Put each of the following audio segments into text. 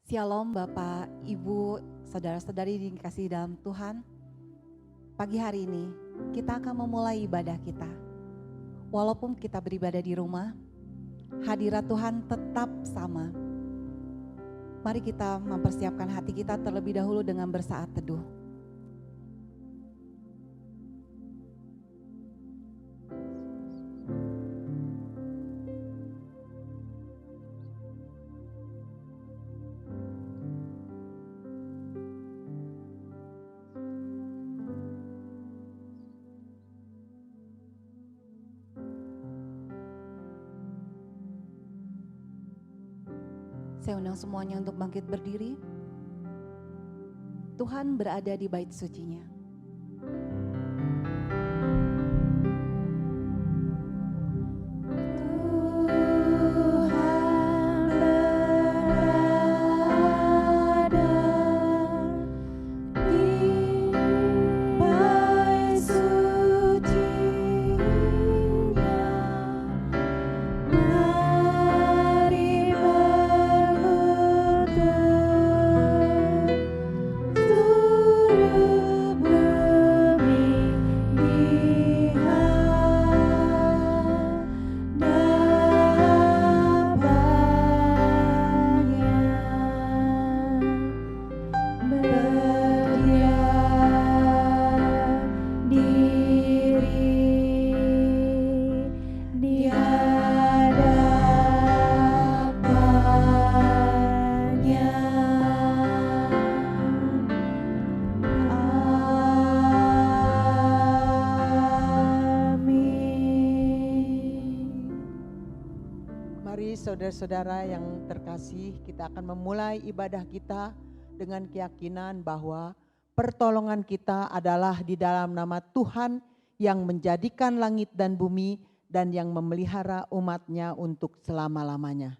Shalom Bapak, Ibu, Saudara-saudari dikasihi dalam Tuhan. Pagi hari ini kita akan memulai ibadah kita. Walaupun kita beribadah di rumah, hadirat Tuhan tetap sama. Mari kita mempersiapkan hati kita terlebih dahulu dengan bersaat teduh. Saya undang semuanya untuk bangkit berdiri. Tuhan berada di bait sucinya. Saudara-saudara yang terkasih, kita akan memulai ibadah kita dengan keyakinan bahwa pertolongan kita adalah di dalam nama Tuhan yang menjadikan langit dan bumi dan yang memelihara umat-Nya untuk selama-lamanya.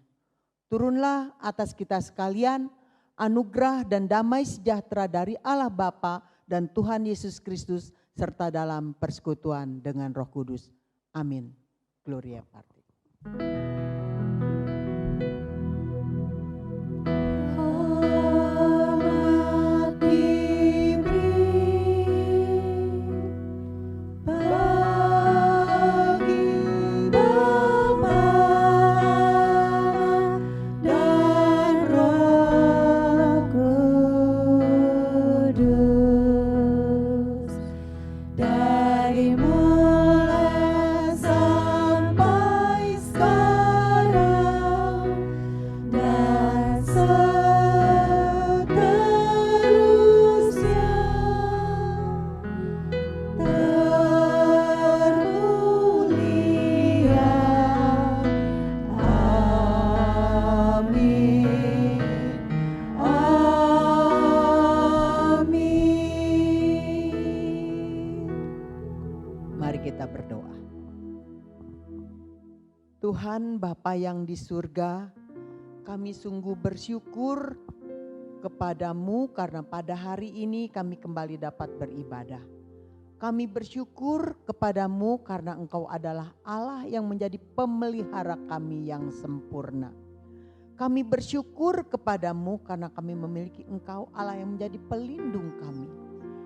Turunlah atas kita sekalian anugerah dan damai sejahtera dari Allah Bapa dan Tuhan Yesus Kristus serta dalam persekutuan dengan Roh Kudus. Amin. Gloria Patri. Tuhan Bapa yang di surga, kami sungguh bersyukur kepadamu karena pada hari ini kami kembali dapat beribadah. Kami bersyukur kepadamu karena Engkau adalah Allah yang menjadi pemelihara kami yang sempurna. Kami bersyukur kepadamu karena kami memiliki Engkau Allah yang menjadi pelindung kami.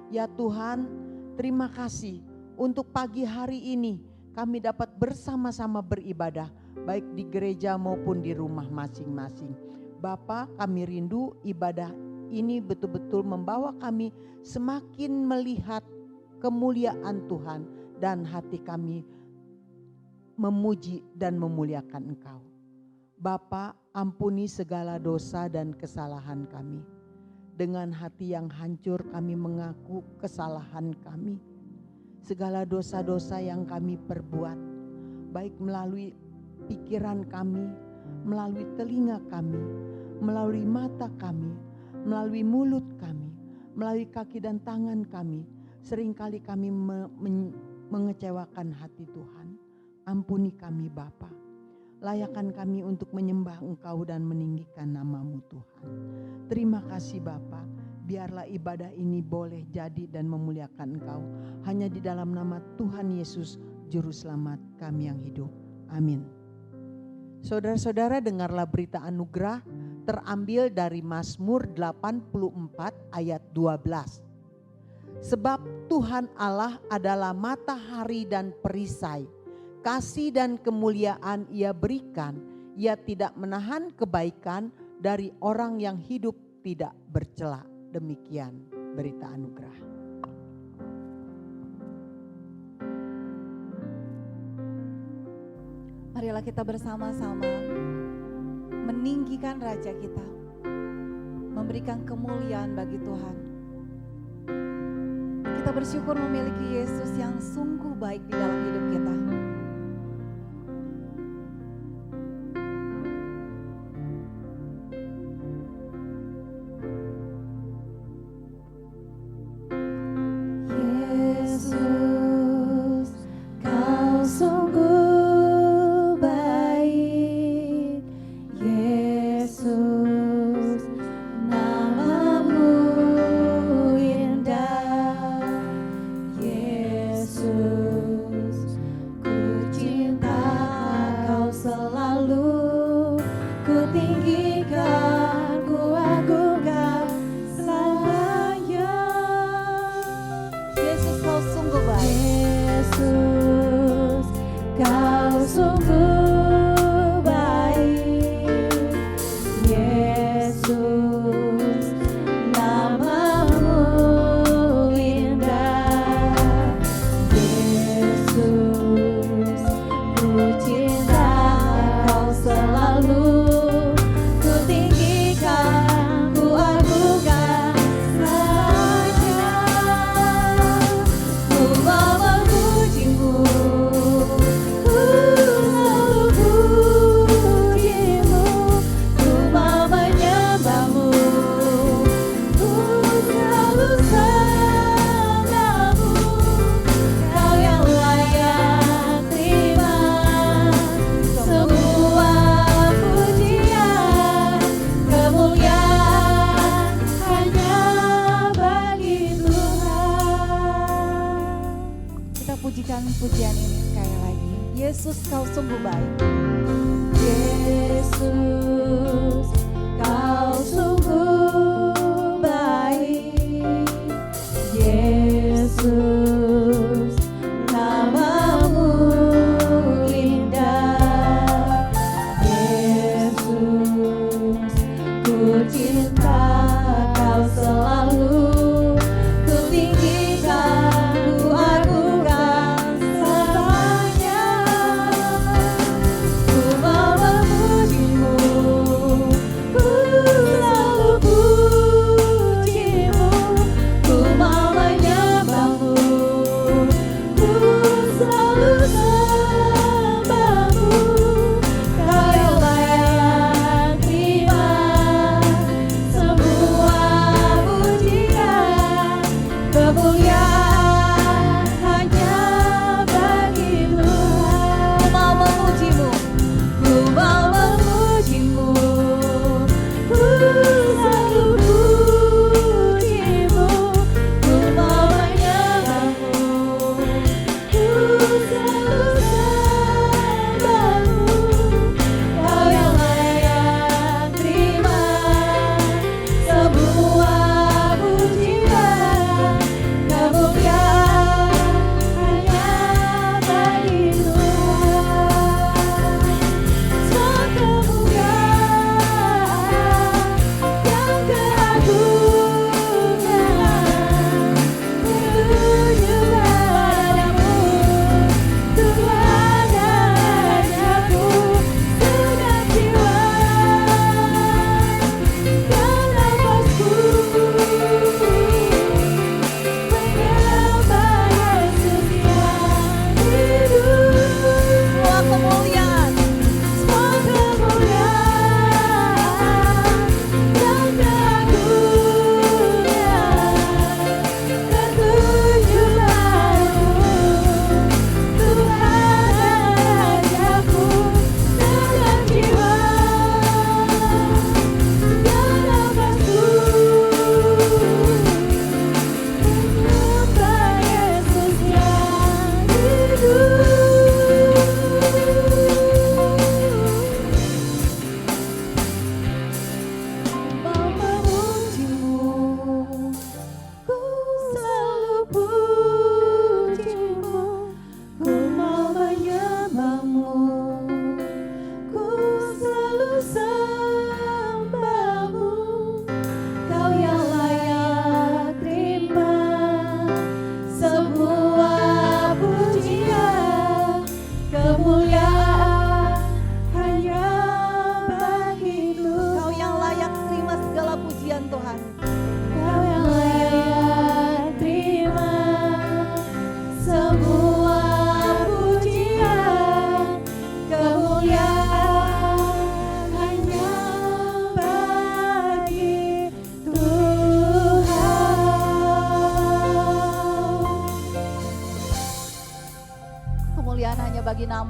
Ya Tuhan, terima kasih untuk pagi hari ini kami dapat bersama-sama beribadah, baik di gereja maupun di rumah masing-masing. Bapa, kami rindu ibadah ini betul-betul membawa kami semakin melihat kemuliaan Tuhan dan hati kami memuji dan memuliakan Engkau. Bapa, ampuni segala dosa dan kesalahan kami. Dengan hati yang hancur kami mengaku kesalahan kami. Segala dosa-dosa yang kami perbuat, baik melalui pikiran kami, melalui telinga kami, melalui mata kami, melalui mulut kami, melalui kaki dan tangan kami, seringkali kami mengecewakan hati Tuhan. Ampuni kami Bapa, layakkan kami untuk menyembah Engkau dan meninggikan nama-Mu Tuhan. Terima kasih Bapa. Biarlah ibadah ini boleh jadi dan memuliakan Engkau. Hanya di dalam nama Tuhan Yesus, Juru Selamat kami yang hidup. Amin. Saudara-saudara, dengarlah berita anugerah terambil dari Mazmur 84 ayat 12. Sebab Tuhan Allah adalah matahari dan perisai, kasih dan kemuliaan Ia berikan, Ia tidak menahan kebaikan dari orang yang hidup tidak bercela. Demikian berita anugerah. Marilah kita bersama-sama meninggikan Raja kita, memberikan kemuliaan bagi Tuhan. Kita bersyukur memiliki Yesus yang sungguh baik di dalam hidup kita. Yesus, Kau sungguh baik. Yesus, nama-Mu indah. Yesus, ku cinta Kau selalu. Ku tinggikan, ku agungkan selamanya. Yesus, Kau sungguh baik. Yesus, Kau sungguh baik. Yesus, nama-Mu indah. Yesus, ku cinta Kau selalu. Ku tinggikan, ku agungkan selamanya. Ku mau memuji-Mu, ku selalu puji-Mu. Ku mau menyembah-Mu, ku selalu sembah-Mu. Kau yang layak terima semua pujian, kemuliaan hanya bagi Tuhan. Kita pujikan pujian ini sekali lagi. Yesus, Kau sungguh baik. Yesus, Kau sungguh baik. Yesus, nama-Mu indah. Yesus, ku cinta Kau selalu. Ku tinggikan, ku agungkan selamanya. Ku mau memuji-Mu,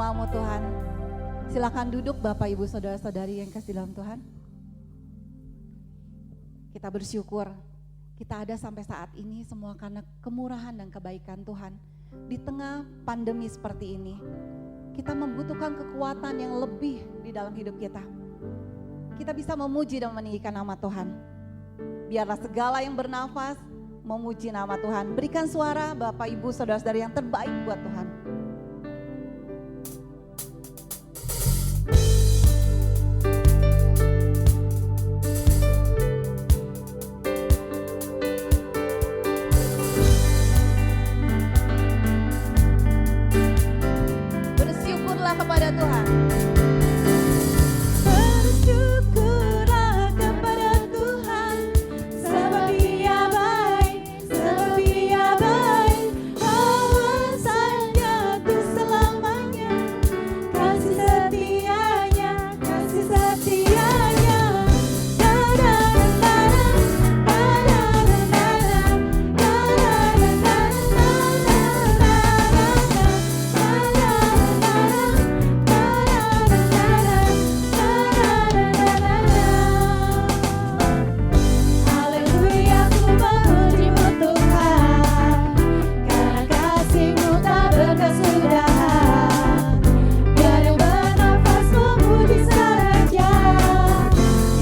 namamu Tuhan. Silakan duduk Bapak Ibu Saudara-saudari yang kasih dalam Tuhan. Kita bersyukur kita ada sampai saat ini semua karena kemurahan dan kebaikan Tuhan. Di tengah pandemi seperti ini, kita membutuhkan kekuatan yang lebih di dalam hidup kita. Kita bisa memuji dan meninggikan nama Tuhan. Biarlah segala yang bernafas memuji nama Tuhan. Berikan suara Bapak Ibu Saudara-saudari yang terbaik buat Tuhan. Bersyukurlah kepada Tuhan. Bersyukurlah kepada Tuhan, sebab Dia baik, sebab Dia baik. Awasannya untuk selamanya, kasih setianya, kasih setianya. Haleluya, ku memuji-Mu Tuhan, karena kasih-Mu tak berkesudahan. Biar yang bernafas memuji saja,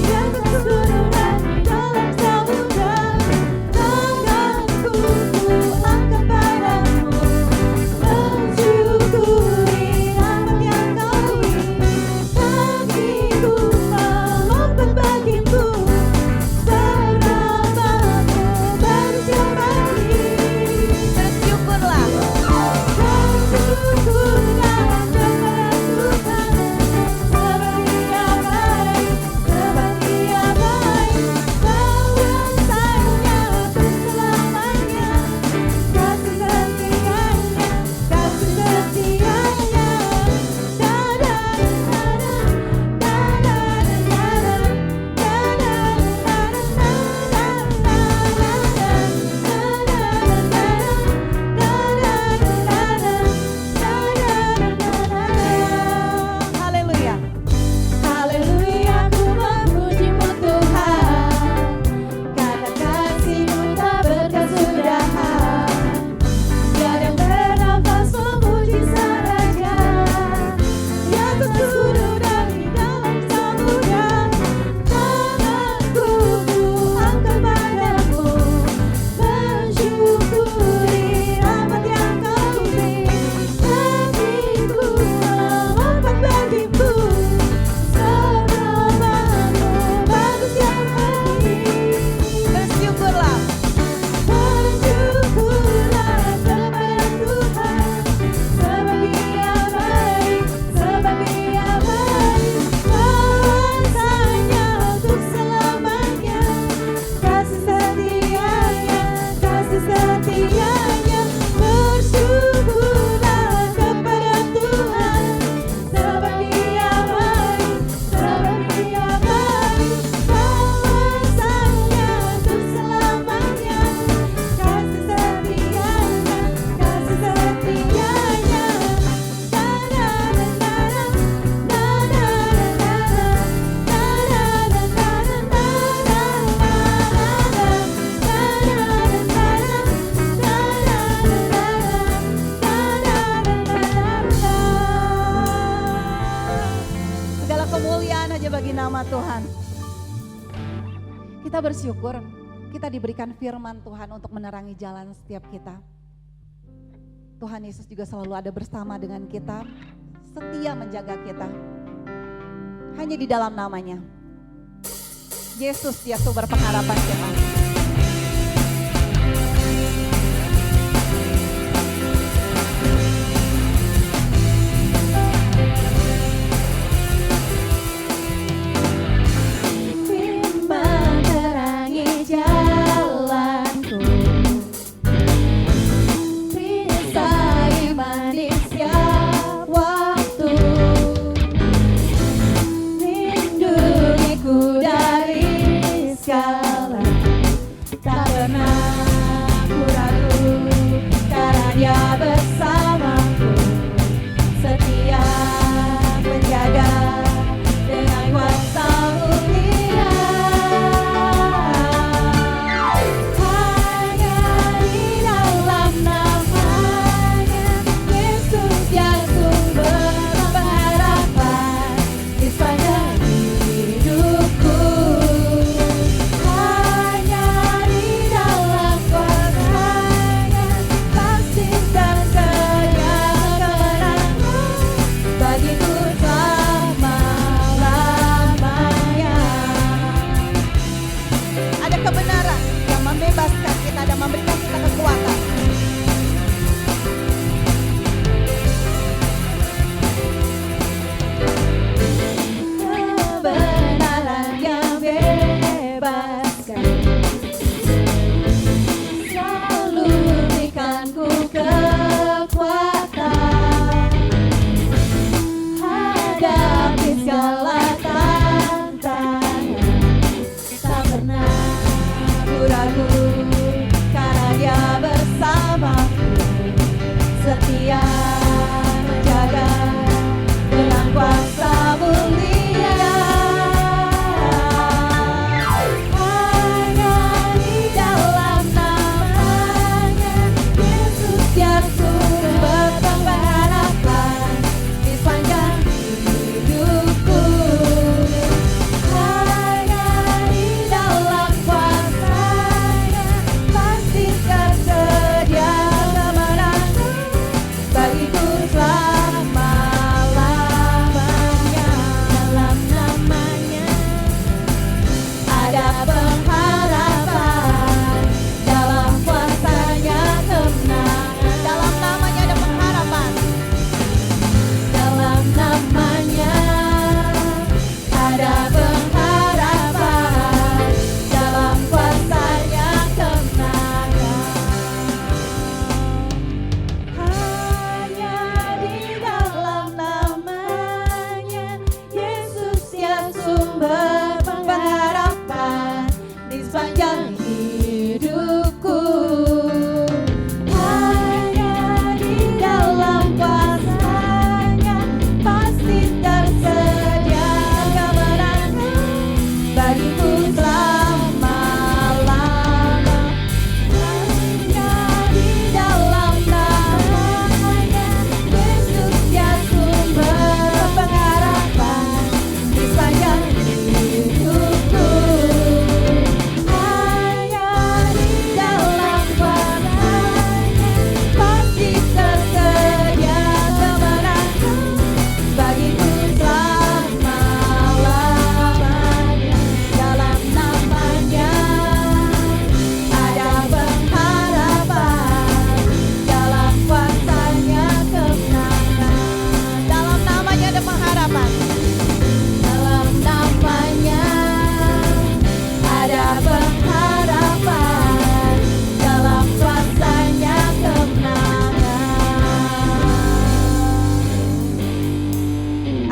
Dia terseluruh dan di dalam samudra. Tanganku ku angkat padamu, mensyukuri rahmat yang Kau beri. Kakiku melompat bagimu, selamamu berusia pagi. Bersyukurlah. Bersyukurlah kepada Tuhan, sebab Dia baik, sebab Dia baik. Awasannya untuk selamanya, kasih setianya, kasih setianya. Haleluya. Haleluya, ku memuji-Mu Tuhan, karena kasih-Mu tak berkesudahan. Biar yang bernafas memuji saja, Dia terseluruh dan di dalam samudra. Tanganku ku angkat padamu, mensyukuri rahmat yang Kau beri. Kakiku melompat bagimu, selamamu berusia pagi. Bersyukurlah. Bersyukurlah kepada Tuhan, sebab Dia baik, sebab Dia baik. Awasannya untuk selamanya, kasih setianya, kasih setianya. Bersyukurlah kepada Tuhan, sebab Dia baik, sebab Dia baik. Awasannya untuk selamanya, kasih setianya, kasih setianya. Segala kemuliaan hanya bagi nama Tuhan. Kita bersyukur kita diberikan firman Tuhan untuk menerangi jalan setiap kita. Tuhan Yesus juga selalu ada bersama dengan kita, setia menjaga kita. Hanya di dalam namanya. Yesus dia sumber pengharapan kita. Firman terangi jalanku, perisai iman di setiap waktu. Lindungiku dari segala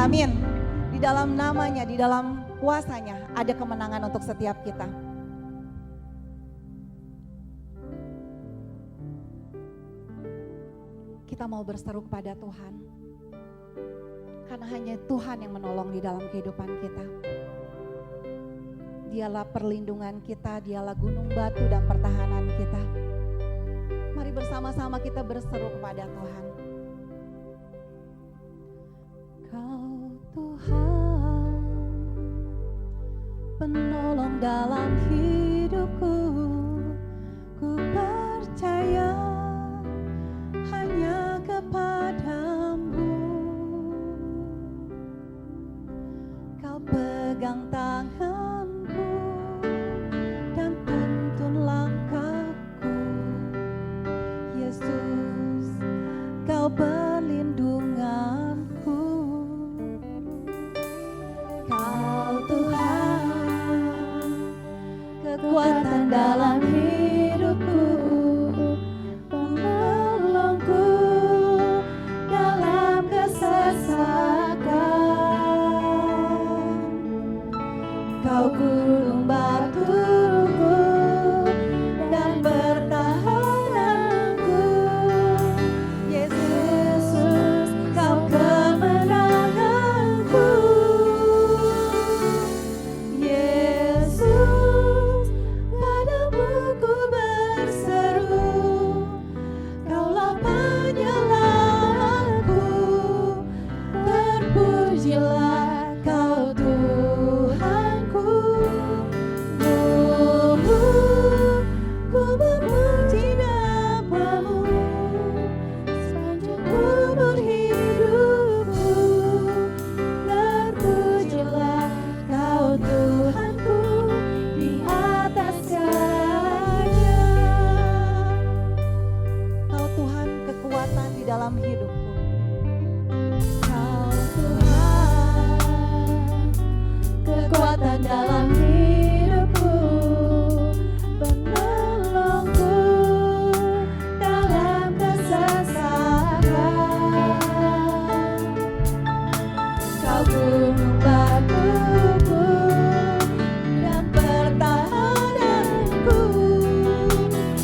Amin. Di dalam namanya, di dalam kuasanya ada kemenangan untuk setiap kita. Kita mau berseru kepada Tuhan. Karena hanya Tuhan yang menolong di dalam kehidupan kita. Dialah perlindungan kita, dialah gunung batu dan pertahanan kita. Mari bersama-sama kita berseru kepada Tuhan. Kau Tuhan, penolong dalam hidupku, ku percaya hanya kepadamu. Kau pegang tanganku dan tuntun langkahku. Yesus, kau perlindunganku. Kau Tuhan, kekuatan dalam hidupku, penolongku dalam kesesakan. Kau gunung batuku dan pertahananku. Yesus, kau kemenanganku. Yesus, padamu ku berseru. Kaulah penyelamatku. Terpujilah kau Tuhanku. Ku memuji namamu sepanjang umur hidupku. Terpujilah kau Tuhanku di atas segalanya. Kau Tuhan kekuatan di dalam hidupku. Kau Tuhan kekuatan dalam hidupku, penolongku dalam kesesakan. Kau gunung batuku dan pertahananku.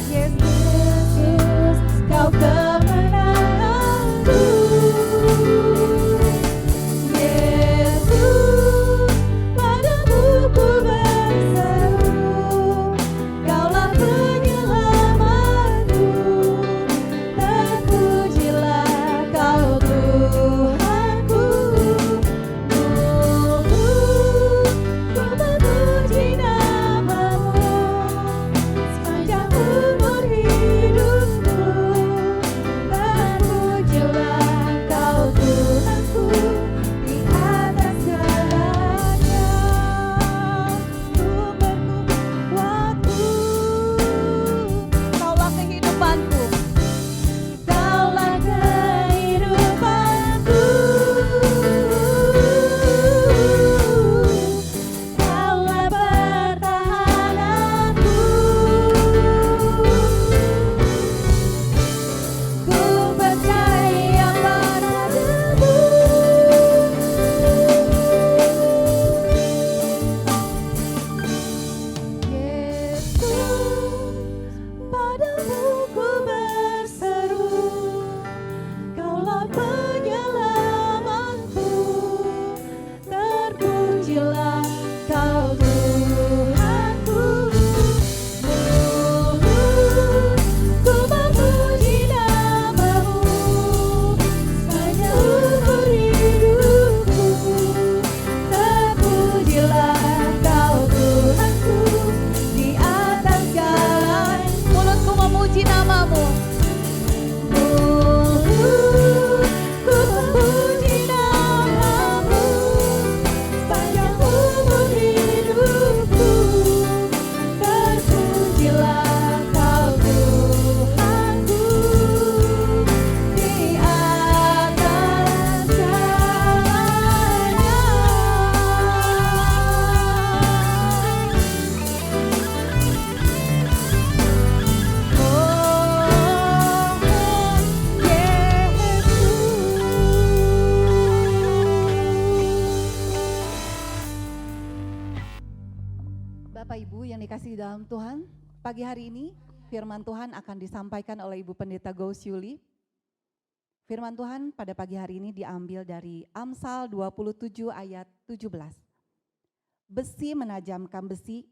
Yesus, kau kemenanganku. Yesus, padamu ku berseru. Kaulah penyelamatku. Terpujilah kau Tuhanku. Bapak Ibu yang dikasihi dalam Tuhan, pagi hari ini firman Tuhan akan disampaikan oleh Ibu Pendeta Gous Yuli. Firman Tuhan pada pagi hari ini diambil dari Amsal 27 ayat 17. Besi menajamkan besi,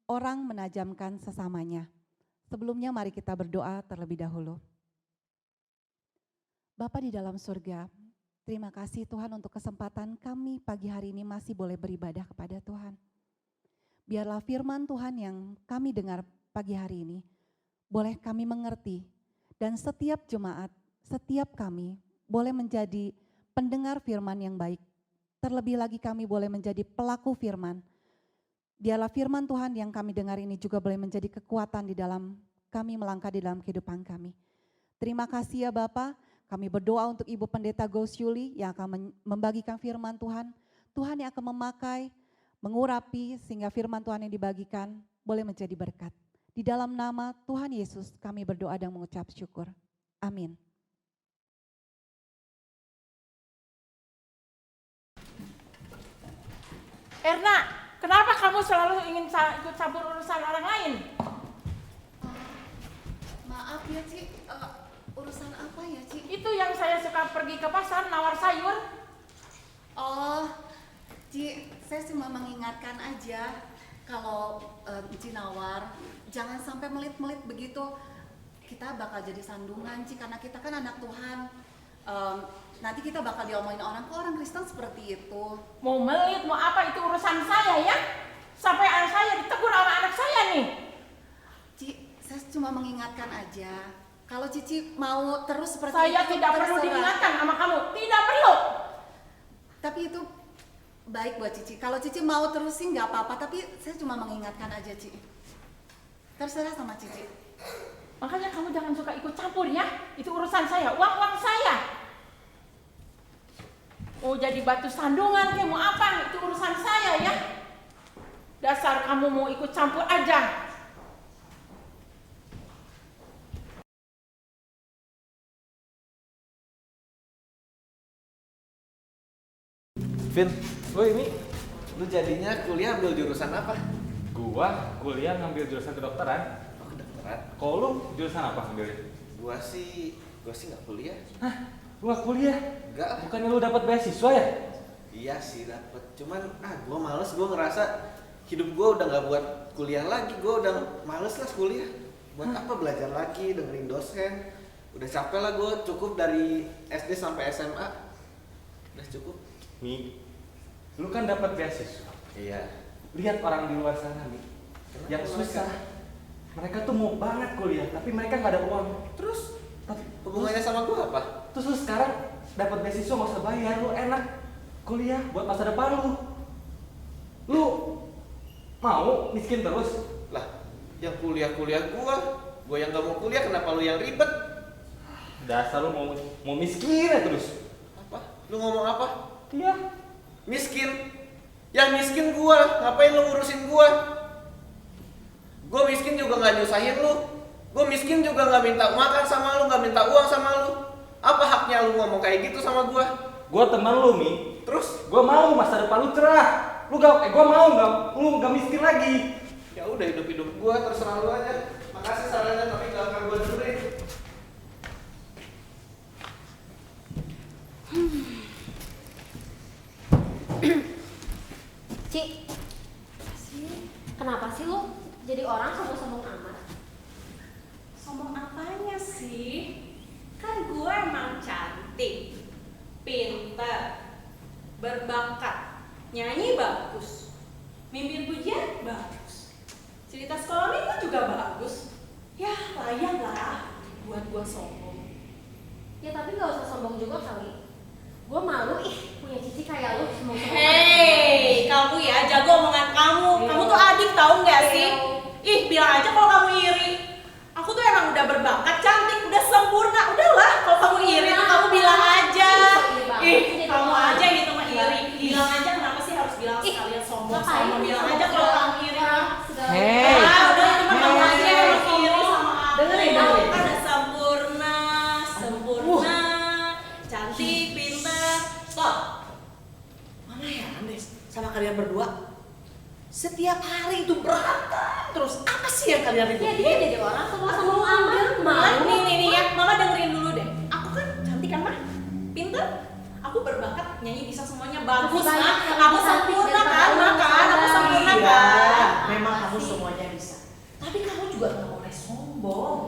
orang menajamkan sesamanya. Sebelumnya mari kita berdoa terlebih dahulu. Bapa di dalam surga, terima kasih Tuhan untuk kesempatan kami pagi hari ini masih boleh beribadah kepada Tuhan. Biarlah firman Tuhan yang kami dengar pagi hari ini, boleh kami mengerti dan setiap jemaat, setiap kami boleh menjadi pendengar firman yang baik. Terlebih lagi kami boleh menjadi pelaku firman. Biarlah firman Tuhan yang kami dengar ini juga boleh menjadi kekuatan di dalam kami melangkah di dalam kehidupan kami. Terima kasih ya Bapak, kami berdoa untuk Ibu Pendeta Gous Yuli yang akan membagikan firman Tuhan. Tuhan yang akan memakai, mengurapi sehingga firman Tuhan yang dibagikan boleh menjadi berkat. Di dalam nama Tuhan Yesus kami berdoa dan mengucap syukur. Amin. Erna, kenapa kamu selalu ingin ikut campur urusan orang lain? Maaf ya Ci, urusan apa ya Ci? Itu yang saya suka pergi ke pasar nawar sayur. Oh, Ci, saya cuma mengingatkan aja kalau Ci nawar, jangan sampai melit-melit begitu. Kita bakal jadi sandungan Ci, karena kita kan anak Tuhan. Nanti kita bakal diomongin orang, kok orang Kristen seperti itu. Mau melit, mau apa, itu urusan saya ya. Sampai anak saya ditegur sama anak saya nih. Ci, saya cuma mengingatkan aja. Kalau Cici mau terus seperti Saya itu, tidak perlu terserah. diingatkan sama kamu, tidak perlu. Tapi itu baik buat Cici. Kalau Cici mau terusin nggak apa-apa, tapi saya cuma mengingatkan aja Ci. Terserah sama Cici. Makanya kamu jangan suka ikut campur ya. Itu urusan saya, uang saya. Mau jadi batu sandungan kayak mau apa, itu urusan saya ya. Dasar kamu mau ikut campur aja. Vin, ini lu jadinya kuliah ambil jurusan apa? Gua kuliah ngambil jurusan kedokteran. Oh, kedokteran. Kalau lu jurusan apa ngambilnya? Gua sih nggak kuliah. Hah? Lu nggak kuliah? Enggak lah. Bukannya lu dapat beasiswa ya? Iya sih dapet. Cuman gua males. Gua ngerasa hidup gua udah nggak buat kuliah lagi. Gua udah males lah kuliah. Buat apa belajar lagi, dengerin dosen. Udah capek lah gua, cukup dari SD sampai SMA. Udah cukup. Mi, lu kan dapat beasiswa. Iya. Lihat orang di luar sana, Mi. Kenapa Yang mereka? susah. Mereka tuh mau banget kuliah, tapi mereka nggak ada uang. Terus Tapi hubungannya sama gua apa? terus lu sekarang dapat beasiswa nggak usah bayar, lu enak kuliah buat masa depan lu. Lu mau miskin terus? Lah, yang kuliah gua yang nggak mau kuliah, kenapa lu yang ribet? Dasar lu mau miskin ya terus. Apa? Lu ngomong apa? Iya. Miskin? Yang miskin gua, ngapain lu ngurusin gua? Gua miskin juga nggak nyusahin lu. Gua miskin juga nggak minta makan sama lu, nggak minta uang sama lu. Apa haknya lu ngomong kayak gitu sama gua? Gua teman lu, Mi. Terus? Gua mau masa depan lu cerah. Gua mau lu nggak miskin lagi. Ya udah, hidup gua terserah lu aja. Makasih sarannya, tapi nggak akan gua dengerin. Ci, kenapa sih lu jadi orang sombong-sombong amat? Sombong apanya sih? Kan gue emang cantik, pintar, berbakat, nyanyi bagus, mimpin pujian bagus, cerita sekolah minggu juga bagus. Ya layak lah buat gue sombong. Ya tapi gak usah sombong juga kali. Gue malu punya cici kayak lu sombong-sombong. Hei, kamu ya jago omongan kamu. Kamu tuh adik tahu nggak sih? Ih, bilang aja kalau kamu iri. Aku tuh emang udah berbakat, cantik, udah sempurna. Udahlah, kalau kamu iri tuh kamu bilang aja. Ih, kamu aja gitu mah iri. Bilang aja, kenapa sih harus bilang sekalian sombong? Bilang aja kalau kamu iri. Hey. Udah itu mah kamu aja yang iri sama aku. Dengerin. Kamu kan udah sempurna, cantik, pintar. Stop. Mana ya Andes sama kalian berdua? Setiap hari itu berantem terus. Apa sih yang kalian Ya dia ributin? jadi orang sama-sama mau ambil Mama, mau. nih ya, Mama dengerin dulu deh. Aku kan cantik kan, Mah? Pinter. Aku berbakat nyanyi bisa semuanya bagus, Masih banyak Mah. yang Aku lebih sempurna cantik kan, daripada makan. Aku Mama. sempurna Iya, kan. memang kamu Makasih. semuanya bisa. Tapi kamu juga nggak boleh sombong.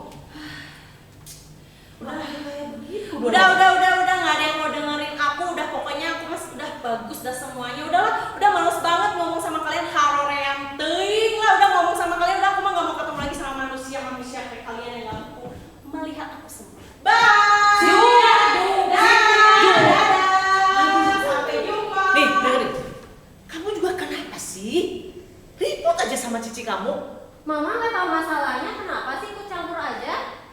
Udah kayak begitu. Udah, nggak ada yang mau dengerin aku. Udah pokoknya aku mas udah bagus, udah semuanya. Udahlah, udah males banget ngomong sama kalian. Harorean teuing lah, udah ngomong sama kalian. Udah aku mah nggak mau ketemu lagi sama manusia kayak kalian yang nggak mau melihat aku semua. Bye. Dadah. Sampai jumpa. Nih, dengerin. Kamu juga kenapa sih? Ribut aja sama cici kamu. Mama nggak tahu masalahnya, kenapa sih ikut campur aja?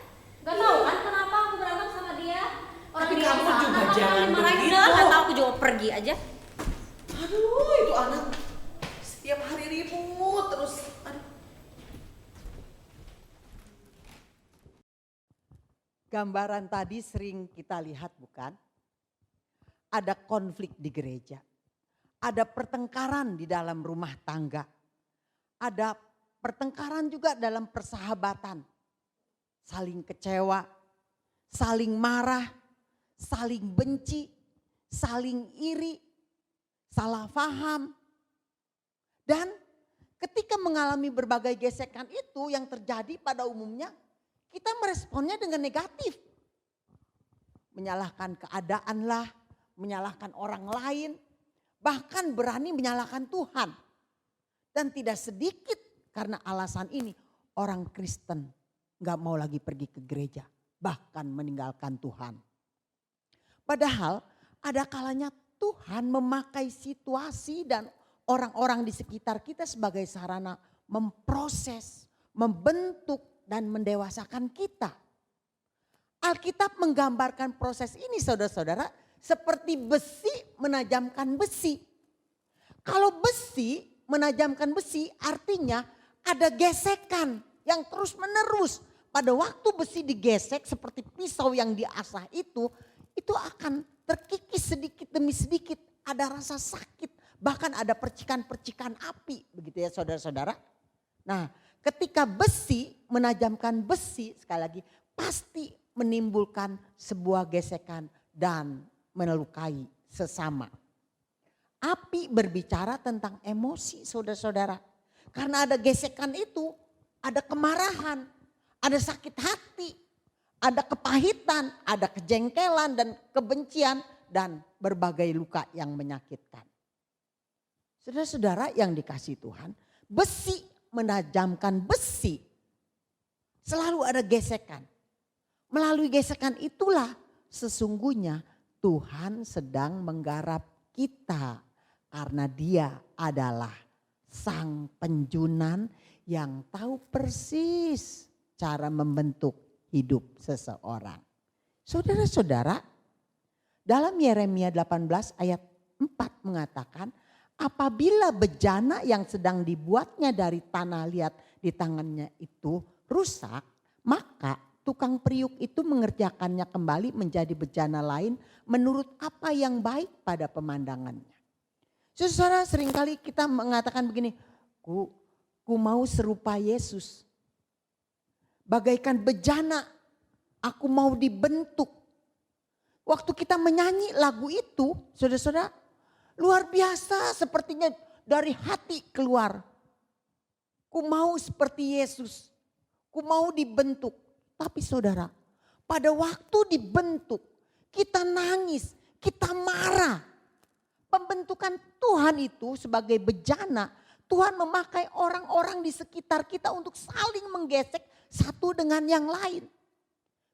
Gak tahu kan kenapa aku berantem sama dia? Tapi dia kamu di sana, juga kenapa jangan dimarahin? begitu. Udah, nggak tahu, aku juga pergi aja. Aduh, itu anak setiap hari ribut terus. Aduh. Gambaran tadi sering kita lihat bukan? Ada konflik di gereja. Ada pertengkaran di dalam rumah tangga. Ada pertengkaran juga dalam persahabatan. Saling kecewa, saling marah, saling benci, saling iri, salah paham. Dan ketika mengalami berbagai gesekan itu yang terjadi pada umumnya, kita meresponnya dengan negatif. Menyalahkan keadaan lah, menyalahkan orang lain, bahkan berani menyalahkan Tuhan. Dan tidak sedikit karena alasan ini orang Kristen gak mau lagi pergi ke gereja, bahkan meninggalkan Tuhan. Padahal ada kalanya Tuhan memakai situasi dan orang-orang di sekitar kita sebagai sarana memproses, membentuk dan mendewasakan kita. Alkitab menggambarkan proses ini saudara-saudara seperti besi menajamkan besi. Kalau besi menajamkan besi artinya ada gesekan yang terus menerus. Pada waktu besi digesek seperti pisau yang diasah itu akan terkikis sedikit demi sedikit. Ada rasa sakit, bahkan ada percikan-percikan api, begitu ya saudara-saudara. Nah, ketika besi menajamkan besi, sekali lagi pasti menimbulkan sebuah gesekan dan melukai sesama. Api berbicara tentang emosi saudara-saudara. Karena ada gesekan itu, ada kemarahan, ada sakit hati, ada kepahitan, ada kejengkelan dan kebencian dan berbagai luka yang menyakitkan. Saudara-saudara yang dikasihi Tuhan, besi menajamkan besi. Selalu ada gesekan. Melalui gesekan itulah sesungguhnya Tuhan sedang menggarap kita. Karena dia adalah sang penjunan yang tahu persis cara membentuk hidup seseorang. Saudara-saudara, dalam Yeremia 18 ayat 4 mengatakan, apabila bejana yang sedang dibuatnya dari tanah liat di tangannya itu rusak, maka tukang periuk itu mengerjakannya kembali menjadi bejana lain menurut apa yang baik pada pemandangannya. Saudara, seringkali kita mengatakan begini, ku mau serupa Yesus. Bagaikan bejana, aku mau dibentuk. Waktu kita menyanyi lagu itu, saudara-saudara, luar biasa sepertinya dari hati keluar. Ku mau seperti Yesus, ku mau dibentuk. Tapi saudara, pada waktu dibentuk, kita nangis, kita marah. Pembentukan Tuhan itu sebagai bejana, Tuhan memakai orang-orang di sekitar kita untuk saling menggesek satu dengan yang lain.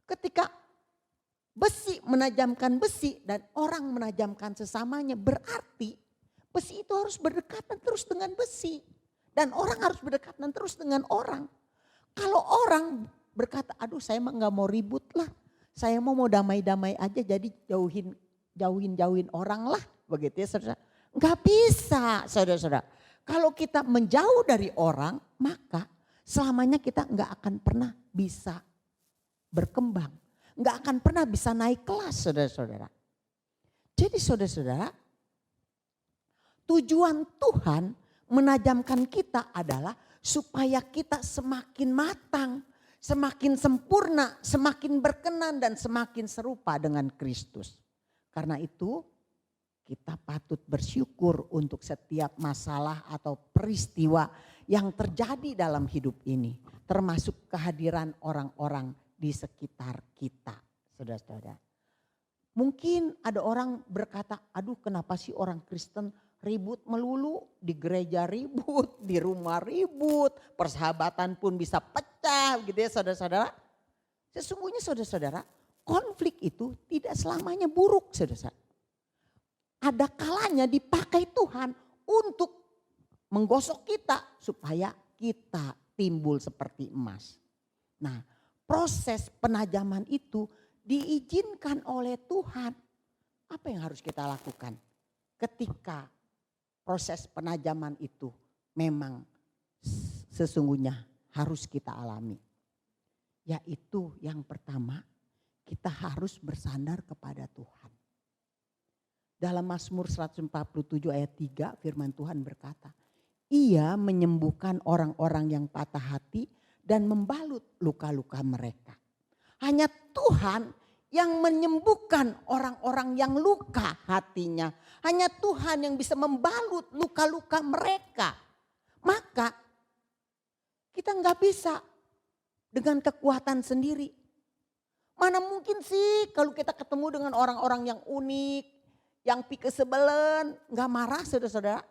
Ketika besi menajamkan besi dan orang menajamkan sesamanya, berarti besi itu harus berdekatan terus dengan besi. Dan orang harus berdekatan terus dengan orang. Kalau orang berkata, aduh saya mah gak mau ribut lah. Saya mau damai-damai aja, jadi jauhin orang lah. Begitu ya saudara. Gak bisa saudara-saudara. Kalau kita menjauh dari orang, maka selamanya kita gak akan pernah bisa berkembang. Gak akan pernah bisa naik kelas saudara-saudara. Jadi saudara-saudara, tujuan Tuhan menajamkan kita adalah supaya kita semakin matang, semakin sempurna, semakin berkenan dan semakin serupa dengan Kristus. Karena itu kita patut bersyukur untuk setiap masalah atau peristiwa yang terjadi dalam hidup ini. Termasuk kehadiran orang-orang di sekitar kita, saudara-saudara. Mungkin ada orang berkata, aduh kenapa sih orang Kristen ribut melulu, di gereja ribut, di rumah ribut, persahabatan pun bisa pecah gitu ya saudara-saudara. Sesungguhnya saudara-saudara, konflik itu tidak selamanya buruk saudara-saudara. Ada kalanya dipakai Tuhan untuk menggosok kita supaya kita timbul seperti emas. Nah, proses penajaman itu diizinkan oleh Tuhan. Apa yang harus kita lakukan ketika proses penajaman itu memang sesungguhnya harus kita alami? Yaitu yang pertama, kita harus bersandar kepada Tuhan. Dalam Mazmur 147 ayat 3 firman Tuhan berkata, Ia menyembuhkan orang-orang yang patah hati dan membalut luka-luka mereka. Hanya Tuhan yang menyembuhkan orang-orang yang luka hatinya. Hanya Tuhan yang bisa membalut luka-luka mereka. Maka kita nggak bisa dengan kekuatan sendiri. Mana mungkin sih kalau kita ketemu dengan orang-orang yang unik, yang pikesebelen, nggak marah saudara-saudara.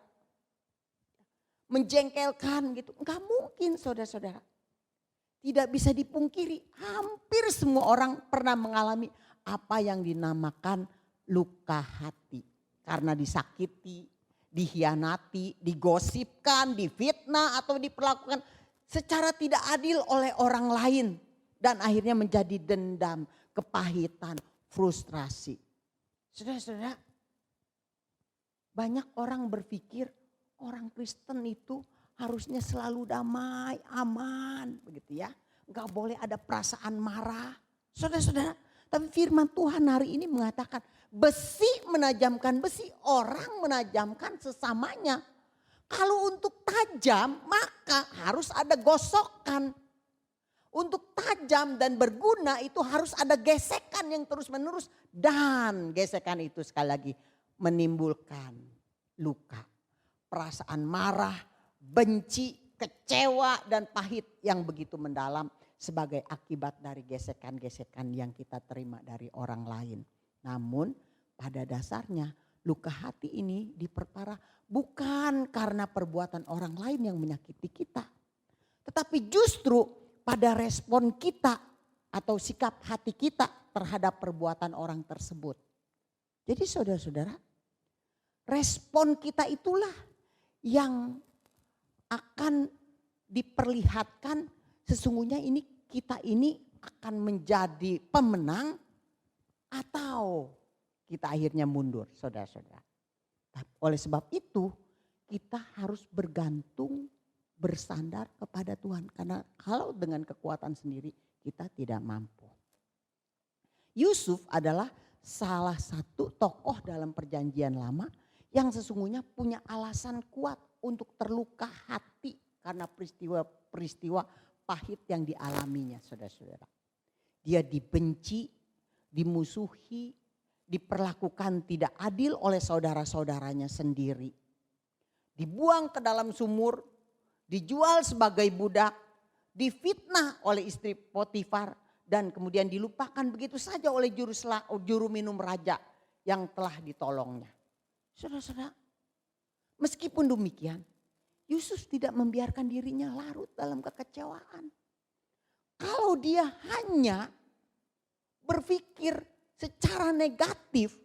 Menjengkelkan gitu, nggak mungkin saudara-saudara. Tidak bisa dipungkiri, hampir semua orang pernah mengalami apa yang dinamakan luka hati. Karena disakiti, dikhianati, digosipkan, difitnah atau diperlakukan secara tidak adil oleh orang lain. Dan akhirnya menjadi dendam, kepahitan, frustrasi. Saudara-saudara, banyak orang berpikir orang Kristen itu harusnya selalu damai, aman, begitu ya. Enggak boleh ada perasaan marah. Saudara-saudara, tapi firman Tuhan hari ini mengatakan besi menajamkan besi, orang menajamkan sesamanya. Kalau untuk tajam maka harus ada gosokan. Untuk tajam dan berguna itu harus ada gesekan yang terus menerus. Dan gesekan itu sekali lagi menimbulkan luka. Perasaan marah, benci, kecewa dan pahit yang begitu mendalam sebagai akibat dari gesekan-gesekan yang kita terima dari orang lain. Namun pada dasarnya luka hati ini diperparah bukan karena perbuatan orang lain yang menyakiti kita. Tetapi justru pada respon kita atau sikap hati kita terhadap perbuatan orang tersebut. Jadi saudara-saudara, respon kita itulah yang akan diperlihatkan sesungguhnya ini kita ini akan menjadi pemenang atau kita akhirnya mundur, saudara-saudara. Oleh sebab itu kita harus bergantung, bersandar kepada Tuhan. Karena kalau dengan kekuatan sendiri kita tidak mampu. Yusuf adalah salah satu tokoh dalam perjanjian lama yang sesungguhnya punya alasan kuat untuk terluka hati karena peristiwa-peristiwa pahit yang dialaminya, saudara-saudara. Dia dibenci, dimusuhi, diperlakukan tidak adil oleh saudara-saudaranya sendiri. Dibuang ke dalam sumur, dijual sebagai budak, difitnah oleh istri Potifar, dan kemudian dilupakan begitu saja oleh juru minum raja yang telah ditolongnya. Saudara-saudara, meskipun demikian, Yusuf tidak membiarkan dirinya larut dalam kekecewaan. Kalau dia hanya berpikir secara negatif,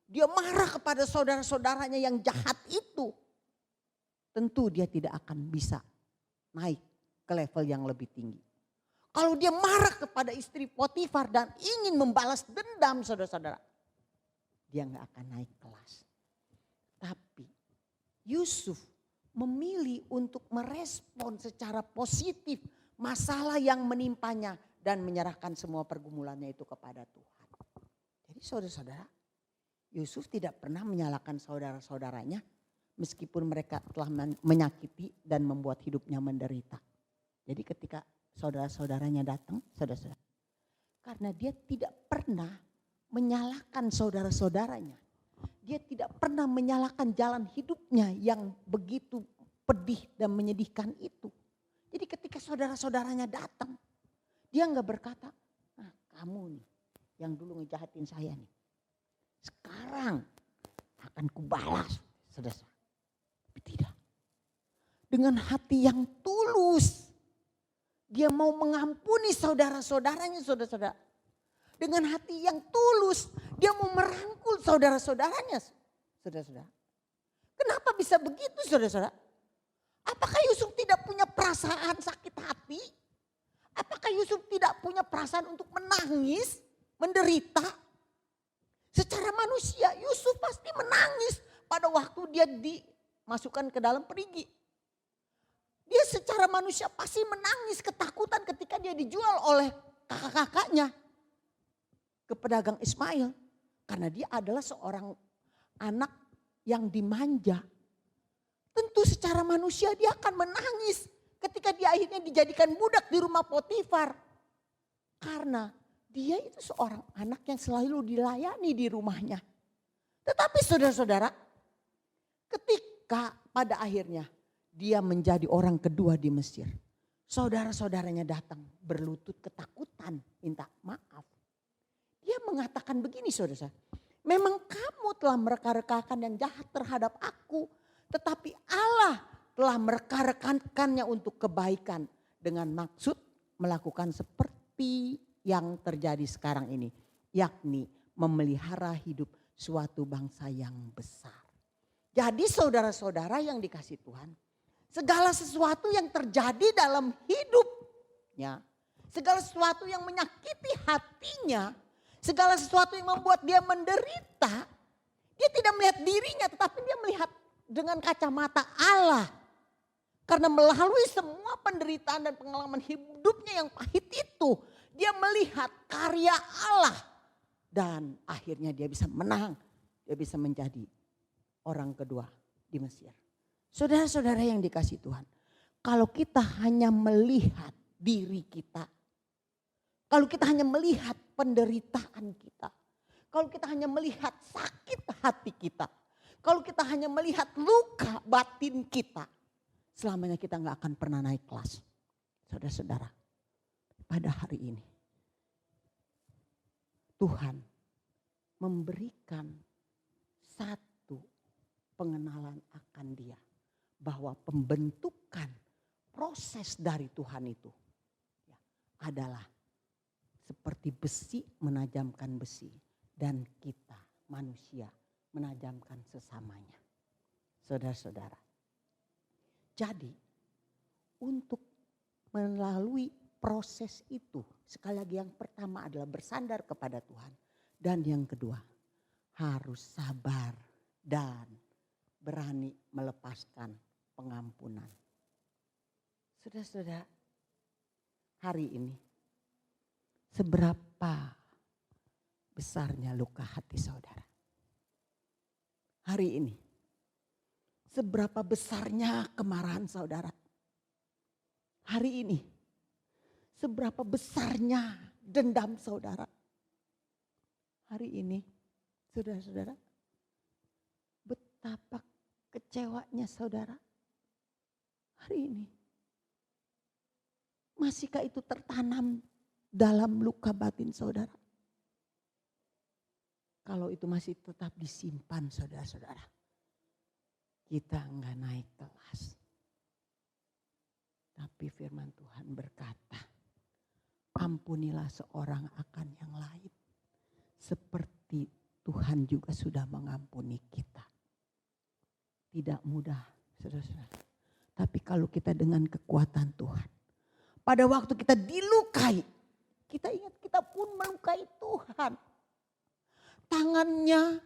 dia marah kepada saudara-saudaranya yang jahat itu, tentu dia tidak akan bisa naik ke level yang lebih tinggi. Kalau dia marah kepada istri Potifar dan ingin membalas dendam saudara-saudara, dia nggak akan naik kelas. Tapi Yusuf memilih untuk merespon secara positif masalah yang menimpanya dan menyerahkan semua pergumulannya itu kepada Tuhan. Jadi saudara-saudara, Yusuf tidak pernah menyalahkan saudara-saudaranya meskipun mereka telah menyakiti dan membuat hidupnya menderita. Jadi ketika saudara-saudaranya datang, saudara-saudara, karena dia tidak pernah menyalahkan saudara-saudaranya. Dia tidak pernah menyalahkan jalan hidupnya yang begitu pedih dan menyedihkan itu. Jadi ketika saudara-saudaranya datang, dia enggak berkata, nah kamu nih yang dulu ngejahatin saya nih. Sekarang akan kubalas, saudara. Tapi tidak. Dengan hati yang tulus, dia mau mengampuni saudara-saudaranya, saudara-saudara. Dengan hati yang tulus, dia mau merangkul saudara-saudaranya, saudara-saudara. Kenapa bisa begitu, saudara-saudara? Apakah Yusuf tidak punya perasaan sakit hati? Apakah Yusuf tidak punya perasaan untuk menangis, menderita? Secara manusia Yusuf pasti menangis pada waktu dia dimasukkan ke dalam perigi. Dia secara manusia pasti menangis ketakutan ketika dia dijual oleh kakak-kakaknya ke pedagang Ismail. Karena dia adalah seorang anak yang dimanja. Tentu secara manusia dia akan menangis ketika dia akhirnya dijadikan budak di rumah Potifar. Karena dia itu seorang anak yang selalu dilayani di rumahnya. Tetapi saudara-saudara, ketika pada akhirnya dia menjadi orang kedua di Mesir. Saudara-saudaranya datang berlutut ketakutan minta maaf. Dia mengatakan begini saudara, memang kamu telah mereka-rekakan yang jahat terhadap aku. Tetapi Allah telah mereka-rekannya untuk kebaikan dengan maksud melakukan seperti yang terjadi sekarang ini. Yakni memelihara hidup suatu bangsa yang besar. Jadi saudara-saudara yang dikasih Tuhan, segala sesuatu yang terjadi dalam hidupnya, segala sesuatu yang menyakiti hatinya, segala sesuatu yang membuat dia menderita, dia tidak melihat dirinya tetapi dia melihat dengan kacamata Allah. Karena melalui semua penderitaan dan pengalaman hidupnya yang pahit itu, dia melihat karya Allah. Dan akhirnya dia bisa menang, dia bisa menjadi orang kedua di Mesir. Saudara-saudara yang dikasih Tuhan, kalau kita hanya melihat diri kita, kalau kita hanya melihat penderitaan kita, kalau kita hanya melihat sakit hati kita, kalau kita hanya melihat luka batin kita, selamanya kita nggak akan pernah naik kelas. Saudara-saudara, pada hari ini Tuhan memberikan satu pengenalan akan Dia, bahwa pembentukan proses dari Tuhan itu adalah seperti besi menajamkan besi, dan kita manusia menajamkan sesamanya. Saudara-saudara, jadi untuk melalui proses itu, sekali lagi yang pertama adalah bersandar kepada Tuhan, dan yang kedua harus sabar dan berani melepaskan pengampunan. Saudara-saudara, hari ini seberapa besarnya luka hati saudara? Hari ini seberapa besarnya kemarahan saudara? Hari ini seberapa besarnya dendam saudara? Hari ini saudara-saudara, betapa kecewanya saudara? Hari ini masihkah itu tertanam dalam luka batin saudara? Kalau itu masih tetap disimpan saudara-saudara, kita enggak naik kelas. Tapi firman Tuhan berkata, ampunilah seorang akan yang lain, seperti Tuhan juga sudah mengampuni kita. Tidak mudah saudara-saudara, tapi kalau kita dengan kekuatan Tuhan, pada waktu kita dilukai, kita ingat kita pun melukai Tuhan. Tangannya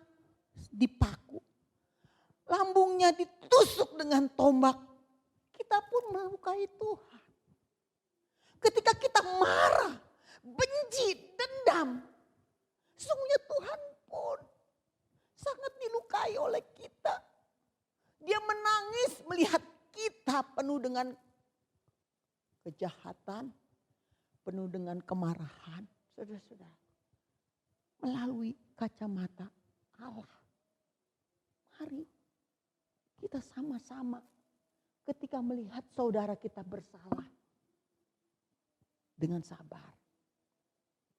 dipaku, lambungnya ditusuk dengan tombak. Kita pun melukai Tuhan. Ketika kita marah, benci, dendam, sesungguhnya Tuhan pun sangat dilukai oleh kita. Dia melihat kita penuh dengan kejahatan, penuh dengan kemarahan, saudara-saudara, melalui kacamata Allah. Mari kita sama-sama ketika melihat saudara kita bersalah, dengan sabar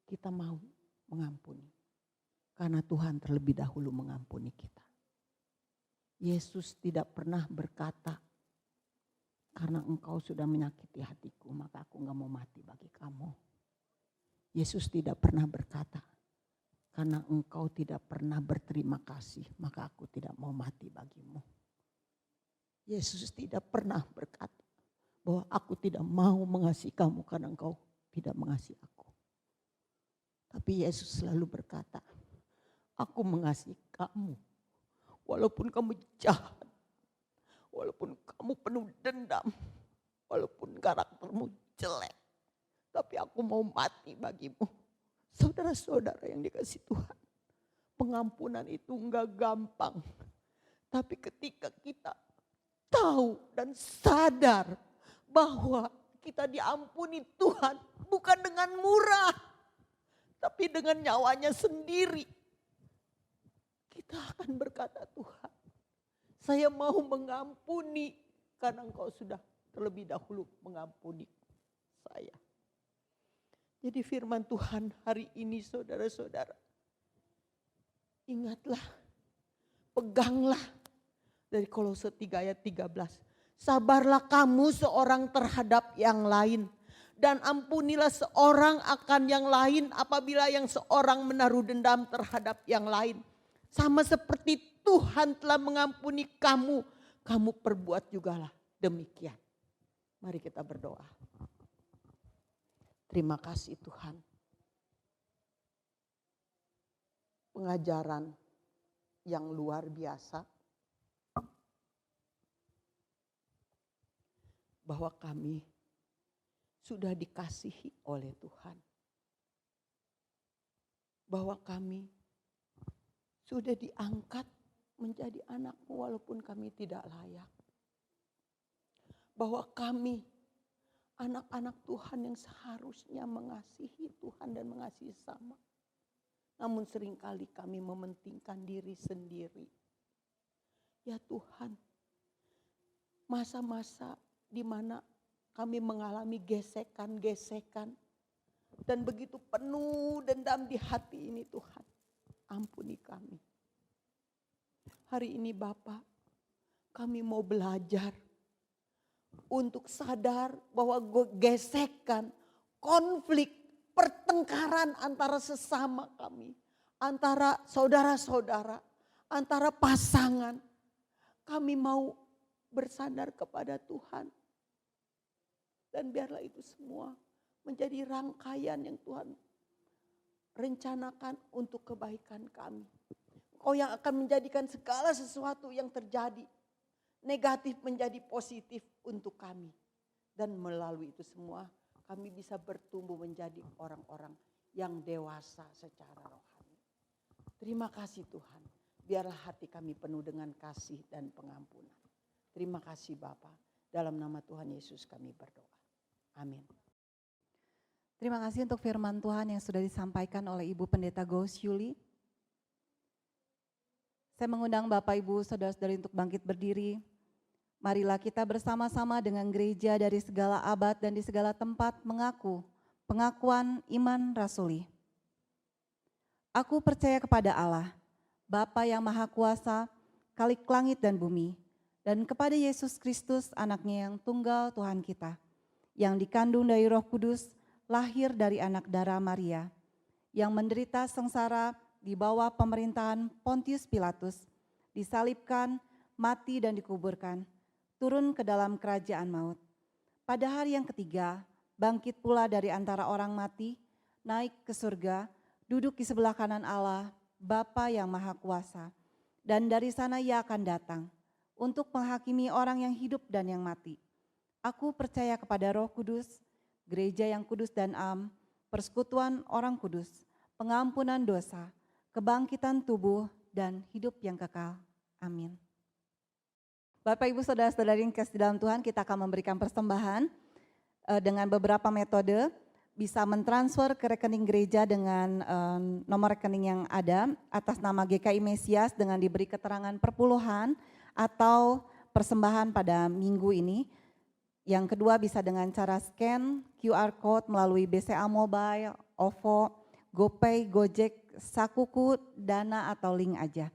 kita mau mengampuni. Karena Tuhan terlebih dahulu mengampuni kita. Yesus tidak pernah berkata, karena engkau sudah menyakiti hatiku, maka aku gak mau mati bagi kamu. Yesus tidak pernah berkata, karena engkau tidak pernah berterima kasih, maka aku tidak mau mati bagimu. Yesus tidak pernah berkata bahwa aku tidak mau mengasihi kamu karena engkau tidak mengasihi aku. Tapi Yesus selalu berkata, aku mengasihi kamu walaupun kamu jahat, walaupun kamu penuh dendam, walaupun karaktermu jelek, tapi aku mau mati bagimu. Saudara-saudara yang dikasihi Tuhan, pengampunan itu enggak gampang. Tapi ketika kita tahu dan sadar bahwa kita diampuni Tuhan bukan dengan murah, tapi dengan nyawanya sendiri, kita akan berkata, Tuhan, saya mau mengampuni karena engkau sudah terlebih dahulu mengampuni saya. Jadi firman Tuhan hari ini saudara-saudara, ingatlah, peganglah dari Kolose 3 ayat 13. Sabarlah kamu seorang terhadap yang lain, dan ampunilah seorang akan yang lain apabila yang seorang menaruh dendam terhadap yang lain. Sama seperti Tuhan telah mengampuni kamu, kamu perbuat jugalah demikian. Mari kita berdoa. Terima kasih Tuhan. Pengajaran yang luar biasa. Bahwa kami sudah dikasihi oleh Tuhan. Bahwa kami sudah diangkat menjadi anak-Mu walaupun kami tidak layak. Bahwa kami anak-anak Tuhan yang seharusnya mengasihi Tuhan dan mengasihi sama. Namun seringkali kami mementingkan diri sendiri. Ya Tuhan, masa-masa di mana kami mengalami gesekan-gesekan dan begitu penuh dendam di hati ini Tuhan, ampuni kami. Hari ini Bapa, kami mau belajar untuk sadar bahwa gesekan, konflik, pertengkaran antara sesama kami, antara saudara-saudara, antara pasangan, kami mau bersandar kepada Tuhan. Dan biarlah itu semua menjadi rangkaian yang Tuhan rencanakan untuk kebaikan kami. Engkau yang akan menjadikan segala sesuatu yang terjadi negatif menjadi positif untuk kami. Dan melalui itu semua kami bisa bertumbuh menjadi orang-orang yang dewasa secara rohani. Terima kasih Tuhan. Biarlah hati kami penuh dengan kasih dan pengampunan. Terima kasih Bapa. Dalam nama Tuhan Yesus kami berdoa. Amin. Terima kasih untuk firman Tuhan yang sudah disampaikan oleh Ibu Pendeta Ghost Yuli. Saya mengundang Bapak Ibu saudara-saudari untuk bangkit berdiri. Marilah kita bersama-sama dengan gereja dari segala abad dan di segala tempat mengaku pengakuan iman rasuli. Aku percaya kepada Allah, Bapa yang Maha Kuasa, Khalik langit dan bumi, dan kepada Yesus Kristus anaknya yang tunggal Tuhan kita, yang dikandung dari Roh Kudus, lahir dari anak darah Maria, yang menderita sengsara di bawah pemerintahan Pontius Pilatus, disalibkan, mati dan dikuburkan, turun ke dalam kerajaan maut. Pada hari yang ketiga, bangkit pula dari antara orang mati, naik ke surga, duduk di sebelah kanan Allah, Bapa yang Maha Kuasa, dan dari sana Ia akan datang untuk menghakimi orang yang hidup dan yang mati. Aku percaya kepada Roh Kudus, gereja yang kudus dan am, persekutuan orang kudus, pengampunan dosa, kebangkitan tubuh, dan hidup yang kekal. Amin. Bapak Ibu Saudara-saudari yang kasih dalam Tuhan, kita akan memberikan persembahan dengan beberapa metode. Bisa mentransfer ke rekening gereja dengan nomor rekening yang ada atas nama GKI Mesias dengan diberi keterangan perpuluhan atau persembahan pada minggu ini. Yang kedua bisa dengan cara scan QR code melalui BCA Mobile, OVO, GoPay, Gojek, Sakuku, Dana atau link aja.